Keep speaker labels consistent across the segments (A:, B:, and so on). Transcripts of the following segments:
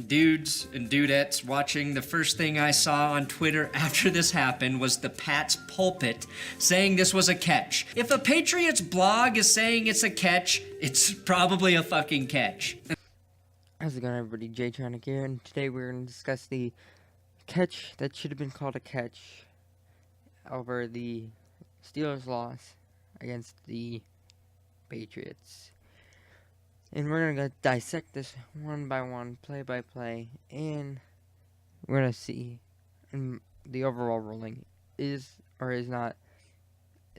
A: dudes and dudettes watching, the first thing I saw on Twitter after this happened was the Pats pulpit saying this was a catch. If a Patriots blog is saying it's a catch, it's probably a fucking catch.
B: How's it going, everybody? Jay Tronic here, and today we're going to discuss the catch that should have been called a catch over the Steelers' loss against the Patriots. And we're going to dissect this one by one, play by play, and we're going to see the overall ruling is or is not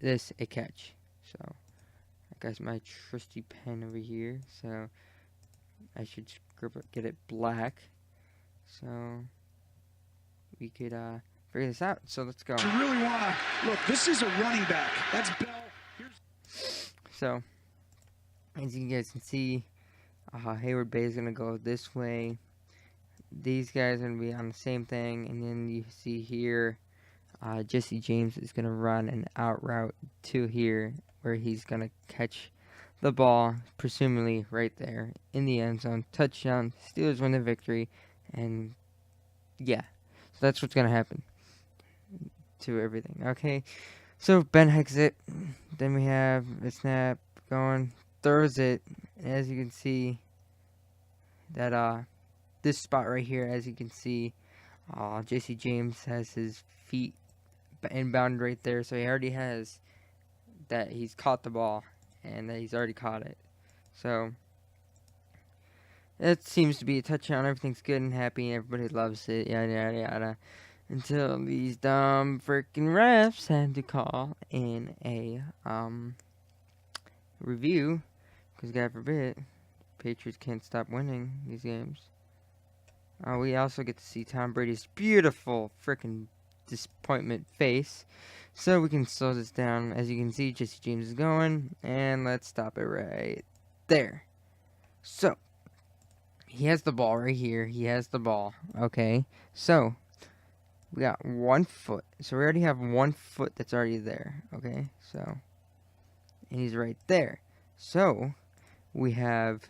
B: this a catch. So, I got my trusty pen over here, so I should get it black, so we could figure this out. So let's go.
C: You really want to look. This is a running back. That's Bell.
B: So as you guys can see, Hayward Bay is gonna go this way. These guys are gonna be on the same thing, and then you see here, Jesse James is gonna run an out route to here, where he's gonna catch the ball, presumably right there in the end zone. Touchdown. Steelers win the victory. And yeah, so that's what's gonna happen to everything. Okay, so Ben hikes it. Then we have a snap going, throws it. And as you can see, that this spot right here, as you can see, Jessie James has his feet inbound right there, so he already has that. He's caught the ball, and that he's already caught it. So it seems to be a touchdown. Everything's good and happy. Everybody loves it. Yada yada yada. Until these dumb freaking refs had to call in a review, because God forbid, Patriots can't stop winning these games. We also get to see Tom Brady's beautiful freaking disappointment face. So we can slow this down. As you can see, Jesse James is going, and let's stop it right there. So he has the ball right here. He has the ball. Okay, so we got 1 foot. So we already have 1 foot that's already there. Okay, so, and he's right there. So we have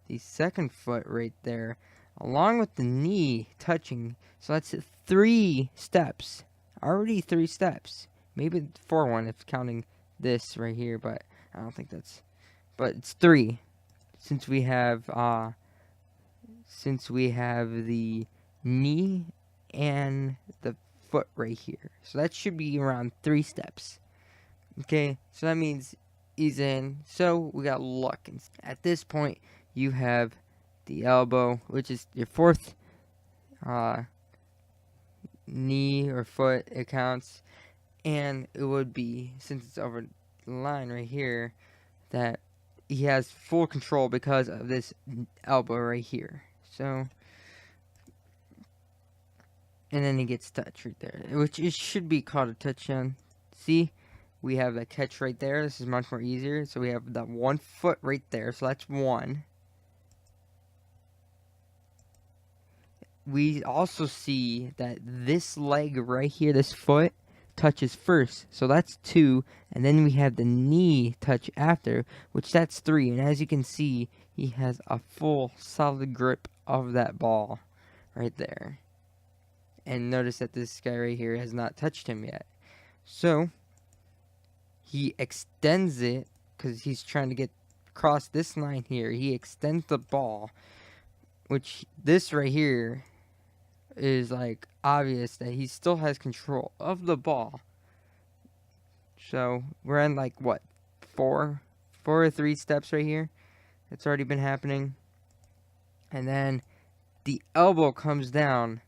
B: the second foot right there, along with the knee touching. So that's 3 steps. Already 3 steps. Maybe 4 if counting this right here, but I don't think that's. But it's 3, since we have the knee and the foot right here. So that should be around 3 steps. Okay, so that means he's in. So we got luck. And at this point, you have the elbow, which is your 4th knee or foot. It counts. And it would be, since it's over the line right here, that he has full control because of this elbow right here. So, and then he gets touched right there, which it should be called a touchdown. See, we have that catch right there. This is much more easier. So we have that 1 foot right there. So that's 1. We also see that this leg right here, this foot, touches first. So that's 2. And then we have the knee touch after, which that's 3. And as you can see, he has a full solid grip of that ball right there. And notice that this guy right here has not touched him yet. So he extends it, because he's trying to get across this line here. He extends the ball, which this right here is like obvious that he still has control of the ball. So we're in like what, 4 or 3 steps right here. It's already been happening. And then the elbow comes down.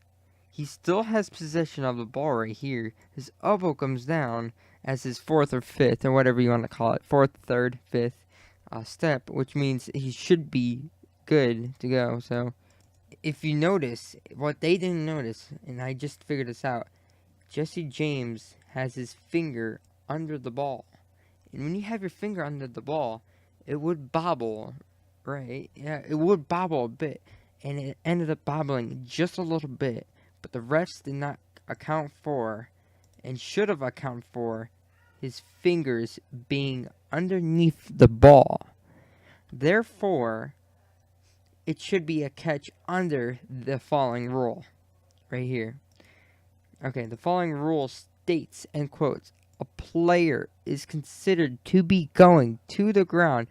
B: He still has possession of the ball right here. His elbow comes down as his 4th or 5th, or whatever you want to call it, 4th, 3rd, 5th step, which means he should be good to go. So if you notice, what they didn't notice, and I just figured this out, Jesse James has his finger under the ball. And when you have your finger under the ball, it would bobble, right? Yeah, it would bobble a bit. And it ended up bobbling just a little bit. But the refs did not account for, and should have accounted for, his fingers being underneath the ball. Therefore, it should be a catch under the following rule right here. Okay, the following rule states, and quotes, a player is considered to be going to the ground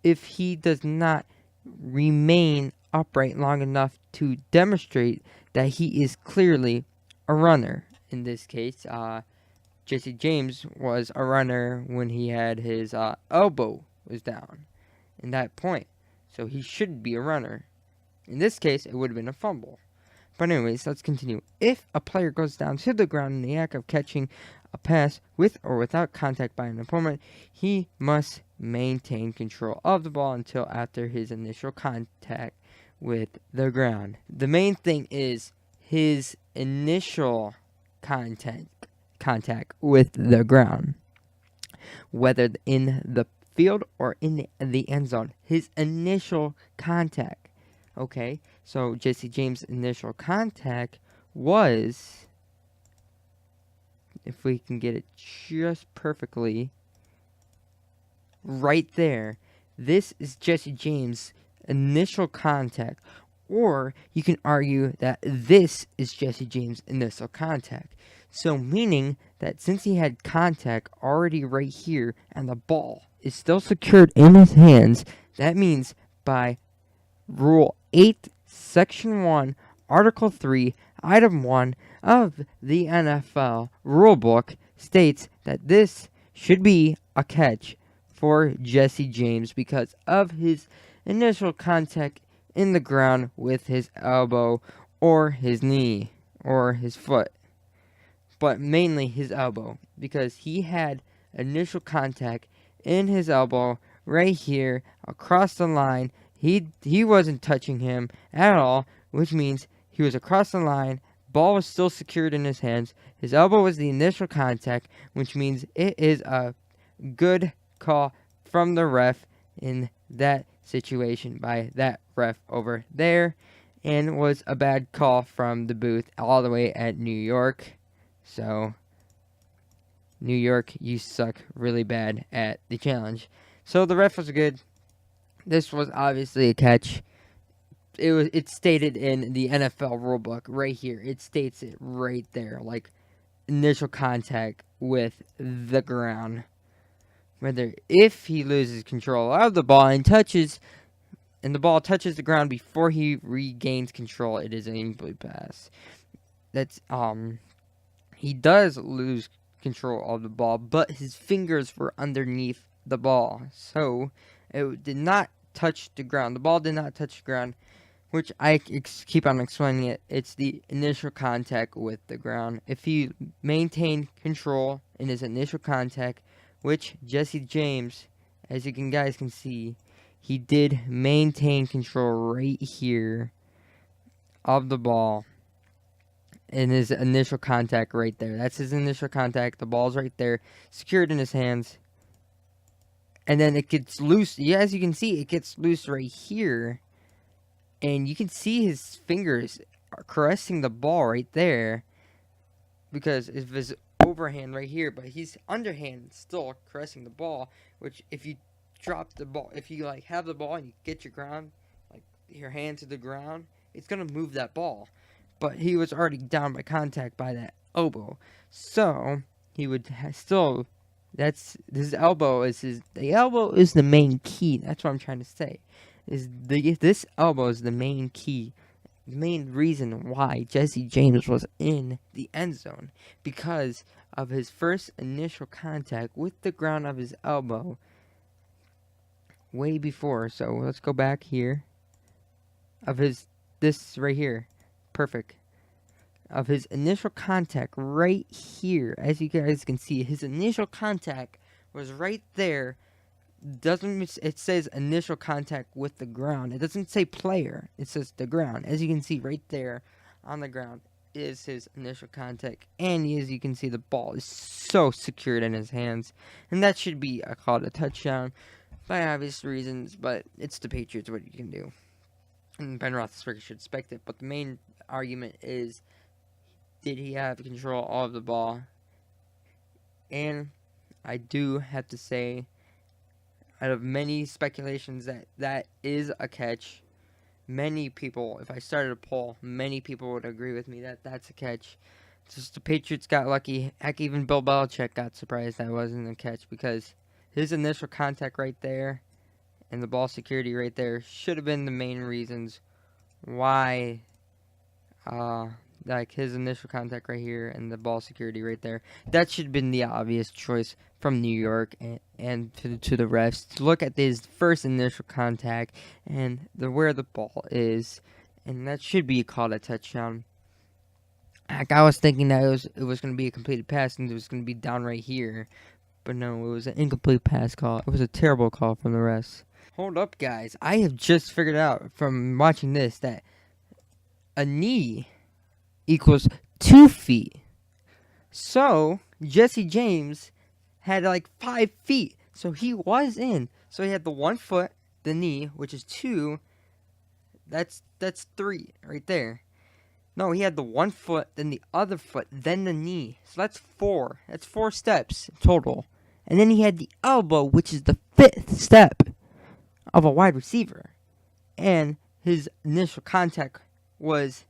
B: if he does not remain upright long enough to demonstrate that he is clearly a runner. In this case, Jesse James was a runner when he had his elbow was down in that point. So he should be a runner. In this case, it would have been a fumble. But anyways, let's continue. If a player goes down to the ground in the act of catching a pass with or without contact by an opponent, he must maintain control of the ball until after his initial contact with the ground. The main thing is his initial contact with the ground. Whether in the field or in the end zone, his initial contact. Okay, so Jesse James' initial contact was, if we can get it just perfectly, right there. This is Jesse James' initial contact, or you can argue that this is Jesse James' initial contact. So meaning that since he had contact already right here and the ball is still secured in his hands, that means by Rule 8, Section 1, Article 3, Item 1 of the NFL Rulebook states that this should be a catch for Jesse James because of his initial contact in the ground with his elbow or his knee or his foot. But mainly his elbow, because he had initial contact in his elbow right here across the line. He wasn't touching him at all, which means he was across the line. Ball was still secured in his hands. His elbow was the initial contact, which means it is a good call from the ref in that situation by that ref over there, and was a bad call from the booth all the way at New York. So, New York, you suck really bad at the challenge. So the ref was good. This was obviously a catch. It's stated in the NFL rulebook right here. It states it right there, like initial contact with the ground. Whether if he loses control of the ball and the ball touches the ground before he regains control, it is an incomplete pass. That's he does lose control of the ball, but his fingers were underneath the ball, so it did not touch the ground. The ball did not touch the ground, which I keep on explaining it. It's the initial contact with the ground. If he maintained control in his initial contact, which Jesse James, as you guys can see, he did maintain control right here of the ball in his initial contact right there. That's his initial contact. The ball's right there, secured in his hands. And then it gets loose. Yeah, as you can see, it gets loose right here. And you can see his fingers are caressing the ball right there. Because of his overhand right here. But he's underhand still caressing the ball. Which if you drop the ball, if you like have the ball and you get your ground, like your hand to the ground, it's going to move that ball. But he was already down by contact by that elbow. So he would still... his elbow is the elbow is the main key. That's what I'm trying to say. This elbow is the main key, the main reason why Jesse James was in the end zone, because of his first initial contact with the ground of his elbow way before. So let's go back here. This right here, perfect. Of his initial contact right here, as you guys can see, his initial contact was right there. It says initial contact with the ground. It doesn't say player. It says the ground. As you can see right there on the ground is his initial contact, and as you can see, the ball is so secured in his hands, and that should be called a touchdown by obvious reasons. But it's the Patriots. What you can do, and Ben Roethlisberger should expect it. But the main argument is, did he have control of the ball? And I do have to say, out of many speculations, that is a catch. many people, if I started a poll, many people would agree with me that that's a catch. Just the Patriots got lucky. Heck, even Bill Belichick got surprised that wasn't a catch because his initial contact right there and the ball security right there should have been the main reasons why, like his initial contact right here and the ball security right there. That should have been the obvious choice from New York and to the refs to look at his first initial contact and where the ball is, and that should be called a touchdown. Heck, I was thinking that it was going to be a completed pass and it was going to be down right here. But no, it was an incomplete pass call. It was a terrible call from the refs. Hold up, guys. I have just figured out from watching this that a knee equals 2 feet. So, Jesse James had like 5 feet. So he was in. So he had the 1 foot, the knee, which is 2. That's 3 right there. No, he had the 1 foot, then the other foot, then the knee. So that's 4. That's 4 steps total. And then he had the elbow, which is the 5th step of a wide receiver. And his initial contact was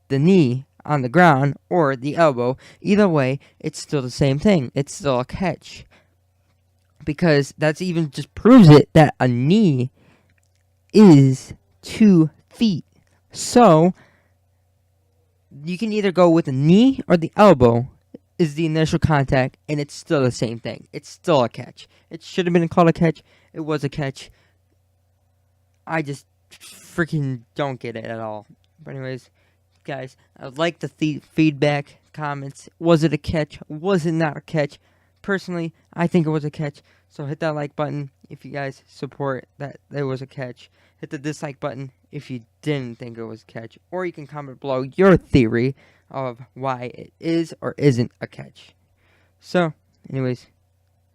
B: the knee on the ground or the elbow. Either way, it's still the same thing. It's still a catch. Because that's even just proves it that a knee is 2 feet. So you can either go with the knee or the elbow is the initial contact, and it's still the same thing. It's still a catch. It should have been called a catch. It was a catch. I just freaking don't get it at all. But anyways, guys, I would like the feedback, comments. Was it a catch? Was it not a catch? Personally, I think it was a catch. So hit that like button if you guys support that there was a catch. Hit the dislike button if you didn't think it was a catch. Or you can comment below your theory of why it is or isn't a catch. So, anyways,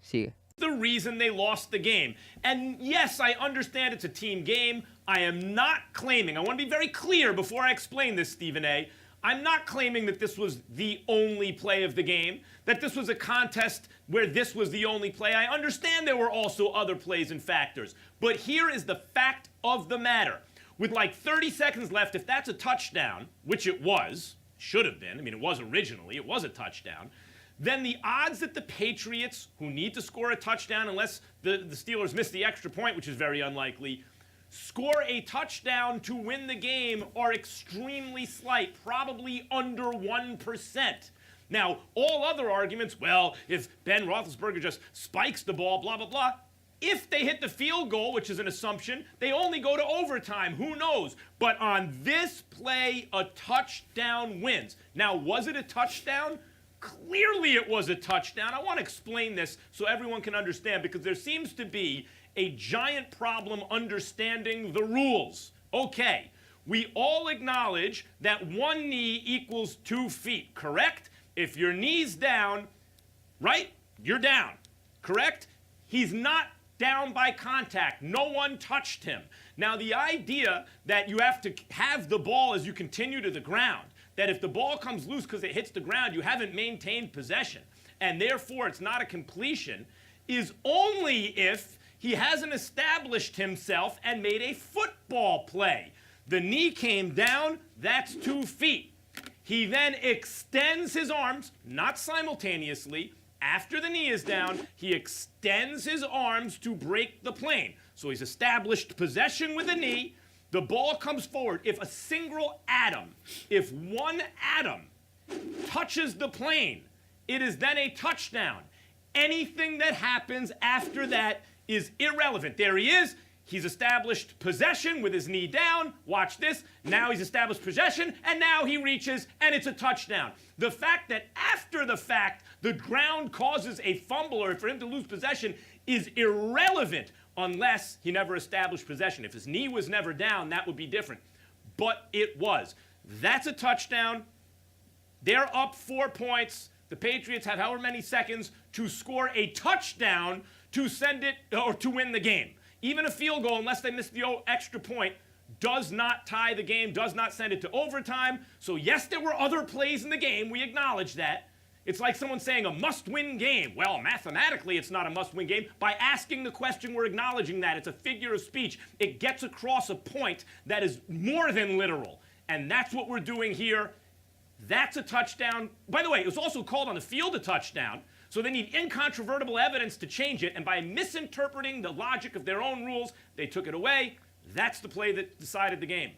B: see you.
D: The reason they lost the game. And yes, I understand it's a team game. I am not claiming, I want to be very clear before I explain this, Stephen A. I'm not claiming that this was the only play of the game, that this was a contest where this was the only play. I understand there were also other plays and factors. But here is the fact of the matter. With like 30 seconds left, if that's a touchdown, which it was, should have been, I mean, it was originally, it was a touchdown, then the odds that the Patriots, who need to score a touchdown unless the Steelers miss the extra point, which is very unlikely, score a touchdown to win the game are extremely slight, probably under 1%. Now, all other arguments, well, if Ben Roethlisberger just spikes the ball, blah, blah, blah, if they hit the field goal, which is an assumption, they only go to overtime. Who knows? But on this play, a touchdown wins. Now, was it a touchdown? Clearly it was a touchdown. I want to explain this so everyone can understand because there seems to be a giant problem understanding the rules. Okay, we all acknowledge that 1 knee equals 2 feet, correct? If your knee's down, right, you're down, correct? He's not down by contact. No one touched him. Now, the idea that you have to have the ball as you continue to the ground, that if the ball comes loose because it hits the ground, you haven't maintained possession, and therefore it's not a completion, is only if he hasn't established himself and made a football play. The knee came down, that's 2 feet. He then extends his arms, not simultaneously. After the knee is down, he extends his arms to break the plane. So he's established possession with the knee. The ball comes forward. If a single atom, if 1 atom touches the plane, it is then a touchdown. Anything that happens after that is irrelevant. There he is. He's established possession with his knee down. Watch this. Now he's established possession, and now he reaches, and it's a touchdown. The fact that after the fact, the ground causes a fumble or for him to lose possession is irrelevant unless he never established possession. If his knee was never down, that would be different. But it was. That's a touchdown. They're up 4 points. The Patriots have however many seconds to score a touchdown to send it or to win the game. Even a field goal, unless they miss the extra point, does not tie the game, does not send it to overtime. So yes, there were other plays in the game. We acknowledge that. It's like someone saying a must-win game. Well, mathematically, it's not a must-win game. By asking the question, we're acknowledging that. It's a figure of speech. It gets across a point that is more than literal. And that's what we're doing here. That's a touchdown. By the way, it was also called on the field a touchdown. So they need incontrovertible evidence to change it. And by misinterpreting the logic of their own rules, they took it away. That's the play that decided the game.